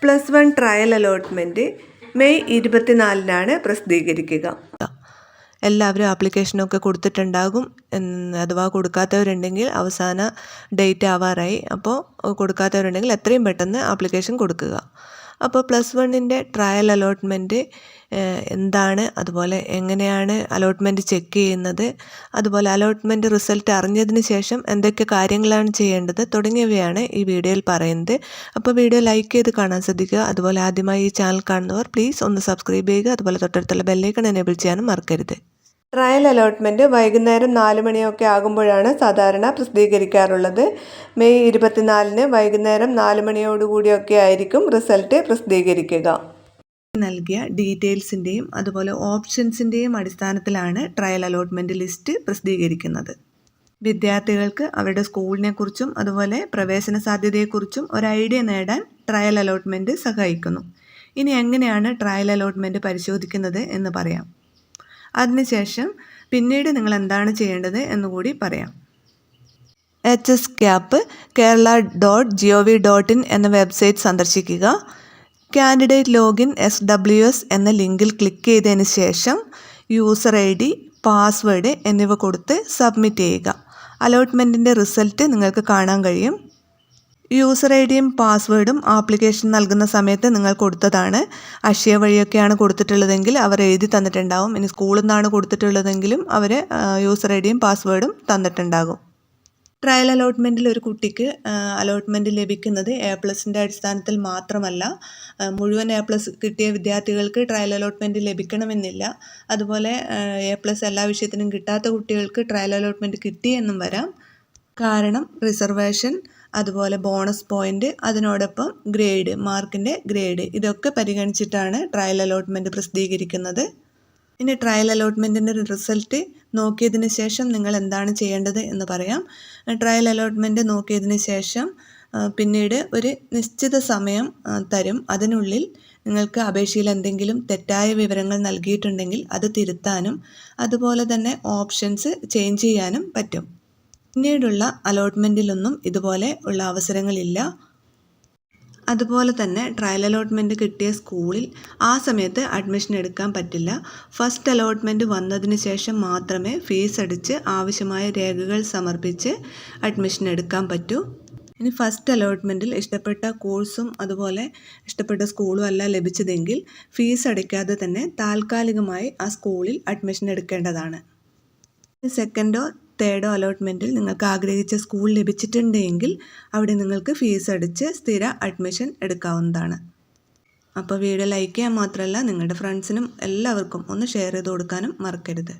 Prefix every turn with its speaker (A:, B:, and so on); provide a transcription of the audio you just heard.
A: +1 trial allotment May 24-നാണ് പ്രസിദ്ധീകരിക്കുക.
B: എല്ലാവരും ആപ്ലിക്കേഷനൊക്കെ കൊടുത്തിട്ടുണ്ടാകും. അഥവാ കൊടുക്കാത്തവരുണ്ടെങ്കിൽ അവസാന ഡേറ്റ് ആവാറായി. അപ്പോൾ കൊടുക്കാത്തവരുണ്ടെങ്കിൽ എത്രയും പെട്ടെന്ന് ആപ്ലിക്കേഷൻ കൊടുക്കുക. അപ്പോൾ +1ൻ്റെ ട്രയൽ അലോട്ട്മെൻറ്റ് എന്താണ്, അതുപോലെ എങ്ങനെയാണ് അലോട്ട്മെൻറ്റ് ചെക്ക് ചെയ്യുന്നത്, അതുപോലെ അലോട്ട്മെൻറ്റ് റിസൾട്ട് അറിഞ്ഞതിന് ശേഷം എന്തൊക്കെ കാര്യങ്ങളാണ് ചെയ്യേണ്ടത് തുടങ്ങിയവയാണ് ഈ വീഡിയോയിൽ പറയുന്നത്. അപ്പോൾ വീഡിയോ ലൈക്ക് ചെയ്ത് കാണാൻ ശ്രദ്ധിക്കുക. അതുപോലെ ആദ്യമായി ഈ ചാനൽ കാണുന്നവർ പ്ലീസ് ഒന്ന് സബ്സ്ക്രൈബ് ചെയ്യുക. അതുപോലെ തൊട്ടടുത്തുള്ള ബെല്ലൈക്കൺ എനേബിൾ ചെയ്യാനും മറക്കരുത്.
A: ട്രയൽ അലോട്ട്മെൻറ്റ് വൈകുന്നേരം 4 മണിയൊക്കെ ആകുമ്പോഴാണ് സാധാരണ പ്രസിദ്ധീകരിക്കാറുള്ളത്. മെയ് 24-ന് വൈകുന്നേരം 4 മണിയോടുകൂടിയൊക്കെ ആയിരിക്കും റിസൾട്ട് പ്രസിദ്ധീകരിക്കുക.
B: നൽകിയ ഡീറ്റെയിൽസിൻ്റെയും അതുപോലെ ഓപ്ഷൻസിൻ്റെയും അടിസ്ഥാനത്തിലാണ് ട്രയൽ അലോട്ട്മെൻറ്റ് ലിസ്റ്റ് പ്രസിദ്ധീകരിക്കുന്നത്. വിദ്യാർത്ഥികൾക്ക് അവരുടെ സ്കൂളിനെക്കുറിച്ചും അതുപോലെ പ്രവേശന സാധ്യതയെക്കുറിച്ചും ഒരു ഐഡിയ നേടാൻ ട്രയൽ അലോട്ട്മെൻറ്റ് സഹായിക്കുന്നു. ഇനി എങ്ങനെയാണ് ട്രയൽ അലോട്ട്മെൻറ്റ് പരിശോധിക്കുന്നത് എന്ന് പറയാം. അതിനുശേഷം പിന്നീട് നിങ്ങൾ എന്താണ് ചെയ്യേണ്ടത് എന്നുകൂടി പറയാം. HSCAP kerala.gov.in എന്ന വെബ്സൈറ്റ് സന്ദർശിക്കുക. കാൻഡിഡേറ്റ് ലോഗിൻ SWS എന്ന ലിങ്കിൽ ക്ലിക്ക് ചെയ്തതിന് ശേഷം യൂസർ ID, പാസ്വേഡ് എന്നിവ കൊടുത്ത് സബ്മിറ്റ് ചെയ്യുക. അലോട്ട്മെൻറ്റിൻ്റെ റിസൾട്ട് നിങ്ങൾക്ക് കാണാൻ കഴിയും. യൂസർ IDയും പാസ്വേഡും ആപ്ലിക്കേഷൻ നൽകുന്ന സമയത്ത് നിങ്ങൾ കൊടുത്തതാണ്. അക്ഷയ വഴിയൊക്കെയാണ് കൊടുത്തിട്ടുള്ളതെങ്കിൽ അവർ എഴുതി തന്നിട്ടുണ്ടാവും. ഇനി സ്കൂളിൽ നിന്നാണ് കൊടുത്തിട്ടുള്ളതെങ്കിലും അവർ യൂസർ IDയും പാസ്വേഡും തന്നിട്ടുണ്ടാകും. ട്രയൽ അലോട്ട്മെൻറ്റിൽ ഒരു കുട്ടിക്ക് അലോട്ട്മെൻറ്റ് ലഭിക്കുന്നത് A+ൻ്റെ അടിസ്ഥാനത്തിൽ മാത്രമല്ല. മുഴുവൻ A+ കിട്ടിയ വിദ്യാർത്ഥികൾക്ക് ട്രയൽ അലോട്ട്മെൻറ്റ് ലഭിക്കണമെന്നില്ല. അതുപോലെ A+ എല്ലാ വിഷയത്തിനും കിട്ടാത്ത കുട്ടികൾക്ക് ട്രയൽ അലോട്ട്മെൻറ്റ് കിട്ടിയെന്നും വരാം. കാരണം റിസർവേഷൻ, അതുപോലെ ബോണസ് പോയിൻ്റ്, അതിനോടൊപ്പം ഗ്രേഡ്, മാർക്കിൻ്റെ ഗ്രേഡ്, ഇതൊക്കെ പരിഗണിച്ചിട്ടാണ് ട്രയൽ അലോട്ട്മെൻറ്റ് പ്രസിദ്ധീകരിക്കുന്നത്. ഇനി ട്രയൽ അലോട്ട്മെൻറ്റിൻ്റെ റിസൾട്ട് നോക്കിയതിന് ശേഷം നിങ്ങൾ എന്താണ് ചെയ്യേണ്ടത് എന്ന് പറയാം. ട്രയൽ അലോട്ട്മെൻറ്റ് നോക്കിയതിന് ശേഷം പിന്നീട് ഒരു നിശ്ചിത സമയം തരും. അതിനുള്ളിൽ നിങ്ങൾക്ക് അപേക്ഷയിൽ എന്തെങ്കിലും തെറ്റായ വിവരങ്ങൾ നൽകിയിട്ടുണ്ടെങ്കിൽ അത് തിരുത്താനും അതുപോലെ തന്നെ ഓപ്ഷൻസ് ചേഞ്ച് ചെയ്യാനും പറ്റും. പിന്നീടുള്ള അലോട്ട്മെൻറ്റിലൊന്നും ഇതുപോലെ ഉള്ള അവസരങ്ങളില്ല. അതുപോലെ തന്നെ ട്രയൽ അലോട്ട്മെൻറ്റ് കിട്ടിയ സ്കൂളിൽ ആ സമയത്ത് അഡ്മിഷൻ എടുക്കാൻ പറ്റില്ല. ഫസ്റ്റ് അലോട്ട്മെൻറ്റ് വന്നതിന് ശേഷം മാത്രമേ ഫീസ് അടിച്ച് ആവശ്യമായ രേഖകൾ സമർപ്പിച്ച് അഡ്മിഷൻ എടുക്കാൻ പറ്റൂ. ഇനി ഫസ്റ്റ് അലോട്ട്മെൻറ്റിൽ ഇഷ്ടപ്പെട്ട കോഴ്സും അതുപോലെ ഇഷ്ടപ്പെട്ട സ്കൂളും അല്ല ലഭിച്ചതെങ്കിൽ ഫീസ് അടയ്ക്കാതെ തന്നെ താൽക്കാലികമായി ആ സ്കൂളിൽ അഡ്മിഷൻ എടുക്കേണ്ടതാണ്. സെക്കൻഡോ തേർഡോ അലോട്ട്മെൻറ്റിൽ നിങ്ങൾക്ക് ആഗ്രഹിച്ച സ്കൂൾ ലഭിച്ചിട്ടുണ്ടെങ്കിൽ അവിടെ നിങ്ങൾക്ക് ഫീസ് അടിച്ച് സ്ഥിര അഡ്മിഷൻ എടുക്കാവുന്നതാണ്. അപ്പോൾ വീഡിയോ ലൈക്ക് ചെയ്യാൻ മാത്രമല്ല നിങ്ങളുടെ ഫ്രണ്ട്സിനും എല്ലാവർക്കും ഒന്ന് ഷെയർ ചെയ്ത് കൊടുക്കാനും മറക്കരുത്.